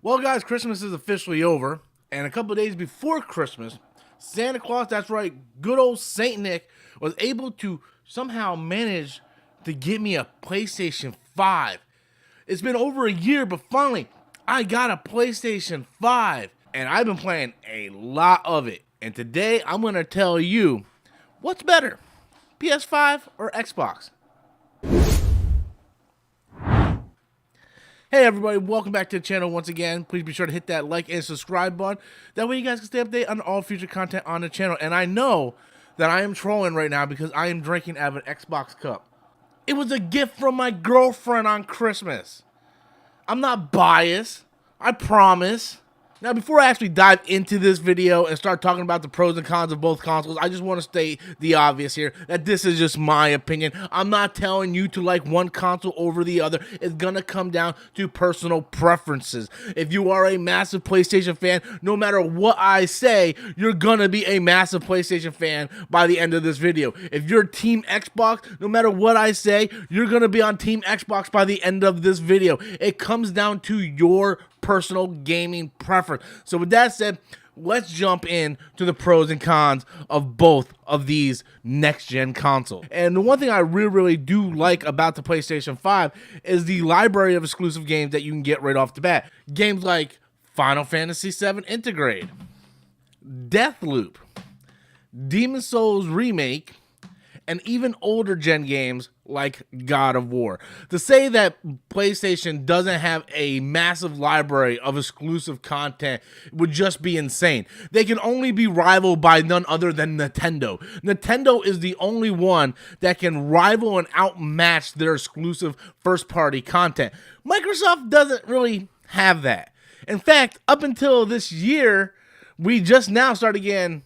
Well, guys, Christmas is officially over, and a couple of days before Christmas, Santa Claus, that's right, good old Saint Nick, was able to somehow manage to get me a PlayStation 5. It's been over a year, but finally, I got a PlayStation 5, and I've been playing a lot of it. And today, I'm going to tell you what's better, PS5 or Xbox. Hey everybody, welcome back to the channel once again. Please be sure to hit that like and subscribe button. That way you guys can stay updated on all future content on the channel. And I know that I am trolling right now because I am drinking out of an Xbox cup. It was a gift from my girlfriend on Christmas. I'm not biased, I promise. Now, before I actually dive into this video and start talking about the pros and cons of both consoles, I just want to state the obvious here, that this is just my opinion. I'm not telling you to like one console over the other. It's gonna come down to personal preferences. If you are a massive PlayStation fan, no matter what I say, you're gonna be a massive PlayStation fan by the end of this video. If you're Team Xbox, no matter what I say, you're gonna be on Team Xbox by the end of this video. It comes down to your personal gaming preference. So with that said, let's jump in to the pros and cons of both of these next-gen consoles. And the one thing I really do like about the PlayStation 5 is the library of exclusive games that you can get right off the bat. Games like Final Fantasy VII Intergrade, Deathloop, Demon's Souls Remake, and even older gen games like God of War. To say that PlayStation doesn't have a massive library of exclusive content would just be insane. They can only be rivaled by none other than Nintendo. Nintendo is the only one that can rival and outmatch their exclusive first-party content. Microsoft doesn't really have that. In fact, up until this year, we just now started getting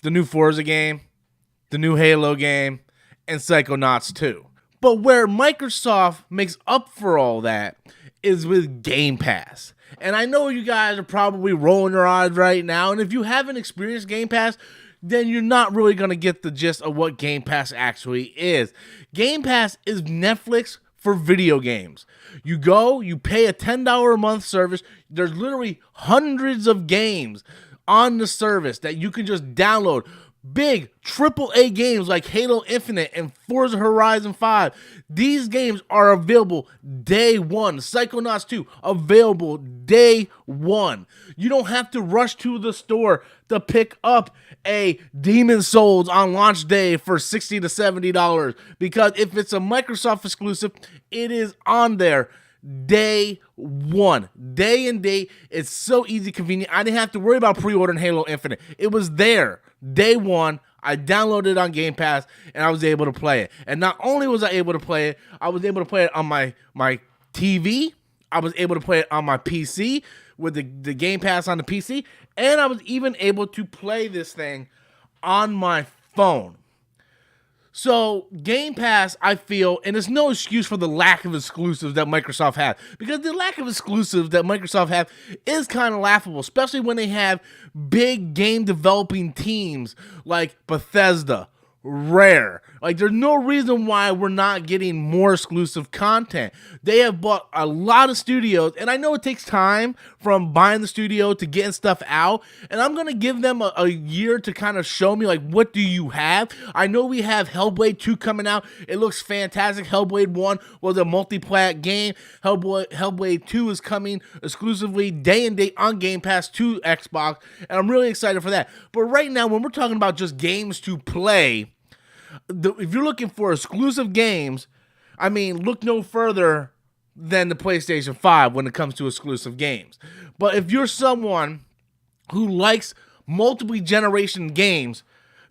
the new Forza game, the new Halo game, and Psychonauts 2. But where Microsoft makes up for all that is with Game Pass. And I know you guys are probably rolling your eyes right now, and if you haven't experienced Game Pass, then you're not really going to get the gist of what Game Pass actually is. Game Pass is Netflix for video games. You go, you pay a $10 a month service, there's literally hundreds of games on the service that you can just download. Big AAA games like Halo Infinite and Forza Horizon 5. These games are available day one. Psychonauts 2, available day one. You don't have to rush to the store to pick up a Demon's Souls on launch day for $60 to $70. Because if it's a Microsoft exclusive, it is on there day one. Day and date. It's so easy, convenient. I didn't have to worry about pre-ordering Halo Infinite. It was there day one. I downloaded it on Game Pass and I was able to play it. And not only was I able to play it, I was able to play it on my TV. I was able to play it on my PC with the Game Pass on the PC. And I was even able to play this thing on my phone. So, Game Pass, I feel, and it's no excuse for the lack of exclusives that Microsoft has, because the lack of exclusives that Microsoft have is kind of laughable, especially when they have big game developing teams like Bethesda, Rare. Like, there's no reason why we're not getting more exclusive content. They have bought a lot of studios, and I know it takes time from buying the studio to getting stuff out, and I'm going to give them a year to kind of show me, like, what do you have? I know we have Hellblade 2 coming out. It looks fantastic. Hellblade 1 was a multi-plat game. Hellblade 2 is coming exclusively day and date on Game Pass to Xbox, and I'm really excited for that. But right now, when we're talking about just games to play, if you're looking for exclusive games, I mean, look no further than the PlayStation 5 when it comes to exclusive games. But if you're someone who likes multiple generation games,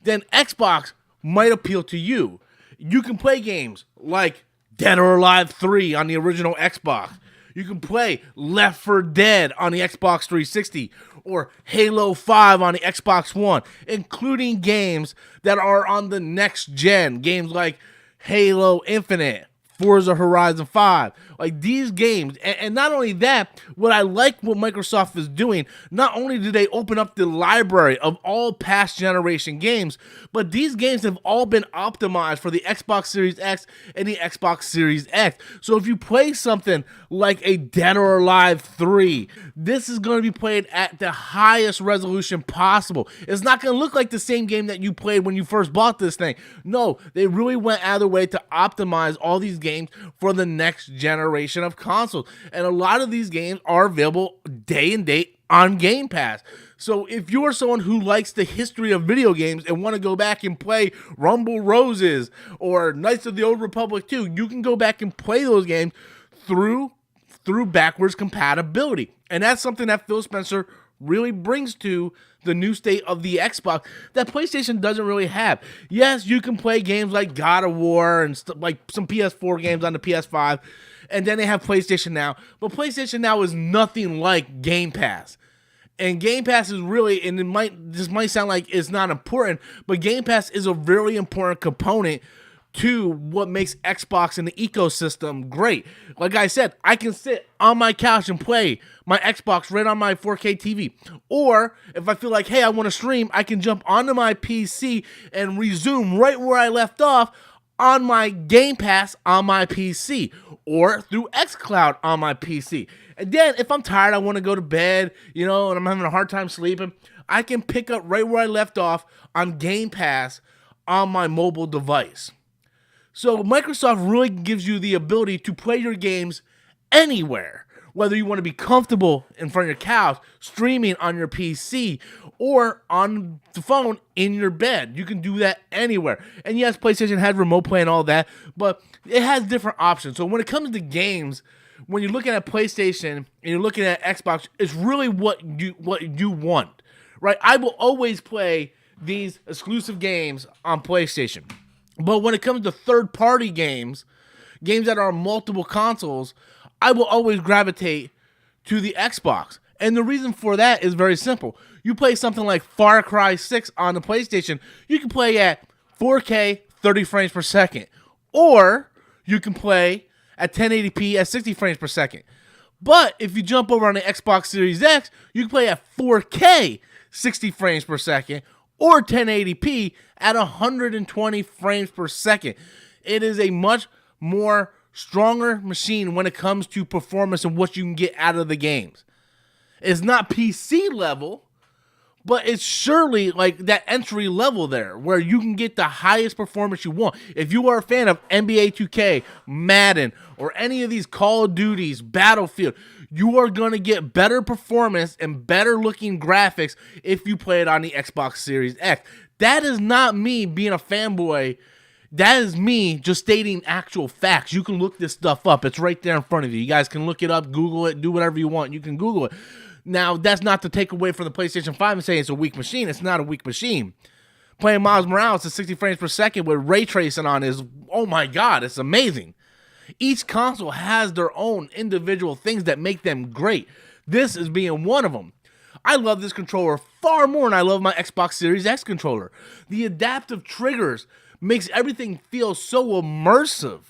then Xbox might appeal to you. You can play games like Dead or Alive 3 on the original Xbox. You can play Left 4 Dead on the Xbox 360 or Halo 5 on the Xbox One, including games that are on the next gen. Games like Halo Infinite, Forza Horizon 5. Like these games, and not only that, what I like what Microsoft is doing, not only do they open up the library of all past generation games, but these games have all been optimized for the Xbox Series X and the Xbox Series X. So if you play something like a Dead or Alive 3, this is going to be played at the highest resolution possible. It's not going to look like the same game that you played when you first bought this thing. No, they really went out of their way to optimize all these games for the next generation of consoles. And a lot of these games are available day and date on Game Pass. So if you're someone who likes the history of video games and want to go back and play Rumble Roses or Knights of the Old Republic 2, you can go back and play those games through backwards compatibility. And that's something that Phil Spencer really brings to the new state of the Xbox that PlayStation doesn't really have. Yes, you can play games like God of War and like some PS4 games on the PS5, and then they have PlayStation Now. But PlayStation Now is nothing like Game Pass. And Game Pass is really, and this might sound like it's not important, but Game Pass is a very important component to what makes Xbox and the ecosystem great. Like I said, I can sit on my couch and play my Xbox right on my 4K TV. Or if I feel like, hey, I want to stream, I can jump onto my PC and resume right where I left off on my Game Pass on my PC or through xCloud on my PC. And then if I'm tired, I want to go to bed, and I'm having a hard time sleeping, I can pick up right where I left off on Game Pass on my mobile device. So Microsoft really gives you the ability to play your games anywhere, whether you want to be comfortable in front of your couch, streaming on your PC, or on the phone in your bed. You can do that anywhere. And yes, PlayStation has remote play and all that, but it has different options. So when it comes to games, when you're looking at PlayStation and you're looking at Xbox, it's really what you want, right? I will always play these exclusive games on PlayStation. But when it comes to third-party games that are on multiple consoles, I will always gravitate to the Xbox. And the reason for that is very simple. You play something like Far Cry 6 on the PlayStation, you can play at 4K, 30 frames per second. Or you can play at 1080p at 60 frames per second. But if you jump over on the Xbox Series X, you can play at 4K, 60 frames per second, or 1080p at 120 frames per second. It is a much more stronger machine when it comes to performance and what you can get out of the games. It's not PC level, but it's surely like that entry level there where you can get the highest performance you want. If you are a fan of NBA 2K, Madden, or any of these Call of Duties, Battlefield, you are going to get better performance and better looking graphics if you play it on the Xbox Series X. That is not me being a fanboy. That is me just stating actual facts. You can look this stuff up. It's right there in front of you. You guys can look it up, Google it, do whatever you want. You can Google it. Now, that's not to take away from the PlayStation 5 and say it's a weak machine. It's not a weak machine. Playing Miles Morales at 60 frames per second with ray tracing on is, oh my God, it's amazing. Each console has their own individual things that make them great. This is being one of them. I love this controller far more than I love my Xbox Series X controller. The adaptive triggers makes everything feel so immersive,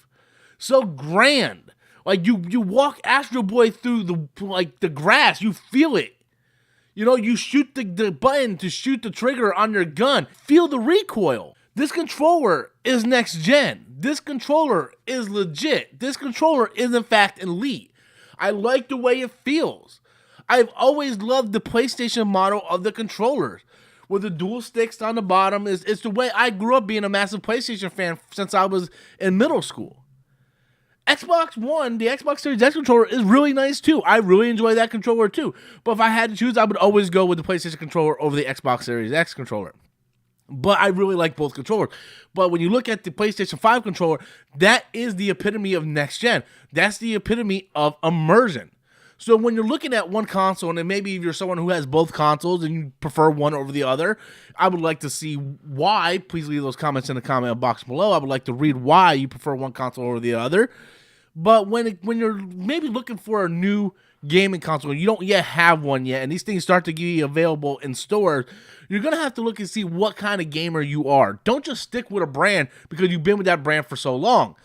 so grand. Like you walk Astro Boy through the grass, you feel it. You shoot the button to shoot the trigger on your gun. Feel the recoil. This controller is next gen. This controller is legit. This controller is in fact elite. I like the way it feels. I've always loved the PlayStation model of the controllers, with the dual sticks on the bottom. It's the way I grew up being a massive PlayStation fan since I was in middle school. Xbox One, the Xbox Series X controller is really nice too. I really enjoy that controller too. But if I had to choose, I would always go with the PlayStation controller over the Xbox Series X controller. But I really like both controllers. But when you look at the PlayStation 5 controller, that is the epitome of next gen. That's the epitome of immersion. So when you're looking at one console, and then maybe if you're someone who has both consoles and you prefer one over the other, I would like to see why. Please leave those comments in the comment box below. I would like to read why you prefer one console over the other. But when you're maybe looking for a new gaming console, you don't yet have one yet, and these things start to be available in stores, you're going to have to look and see what kind of gamer you are. Don't just stick with a brand because you've been with that brand for so long.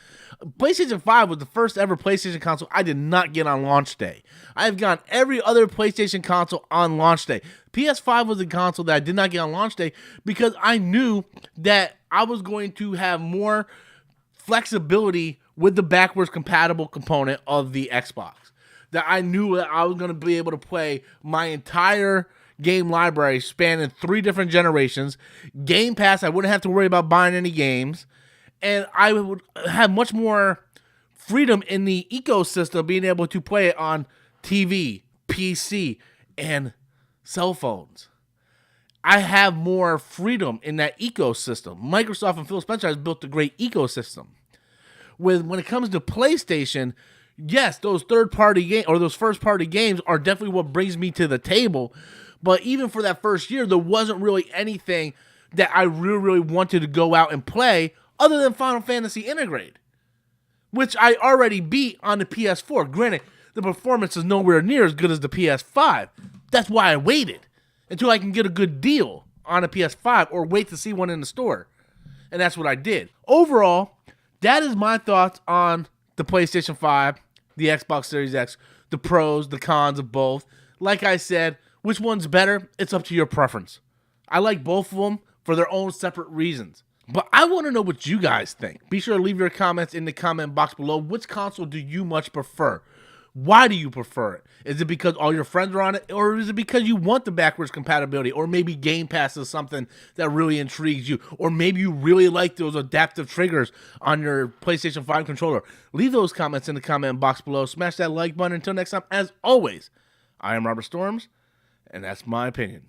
PlayStation 5 was the first ever PlayStation console I did not get on launch day. I have gotten every other PlayStation console on launch day. PS5 was a console that I did not get on launch day because I knew that I was going to have more flexibility with the backwards compatible component of the Xbox. That I knew that I was going to be able to play my entire game library spanning 3 different generations. Game Pass, I wouldn't have to worry about buying any games. And I would have much more freedom in the ecosystem being able to play it on TV, PC, and cell phones. I have more freedom in that ecosystem. Microsoft and Phil Spencer has built a great ecosystem. When it comes to PlayStation, yes, those third-party games or those first-party games are definitely what brings me to the table. But even for that first year, there wasn't really anything that I really wanted to go out and play other than Final Fantasy Integrate, which I already beat on the PS4. Granted, the performance is nowhere near as good as the PS5. That's why I waited until I can get a good deal on a PS5 or wait to see one in the store. And that's what I did. Overall, that is my thoughts on the PlayStation 5, the Xbox Series X, the pros, the cons of both. Like I said, which one's better? It's up to your preference. I like both of them for their own separate reasons. But I want to know what you guys think. Be sure to leave your comments in the comment box below. Which console do you much prefer? Why do you prefer it? Is it because all your friends are on it? Or is it because you want the backwards compatibility? Or maybe Game Pass is something that really intrigues you? Or maybe you really like those adaptive triggers on your PlayStation 5 controller? Leave those comments in the comment box below. Smash that like button. Until next time, as always, I am Robert Storms, and that's my opinion.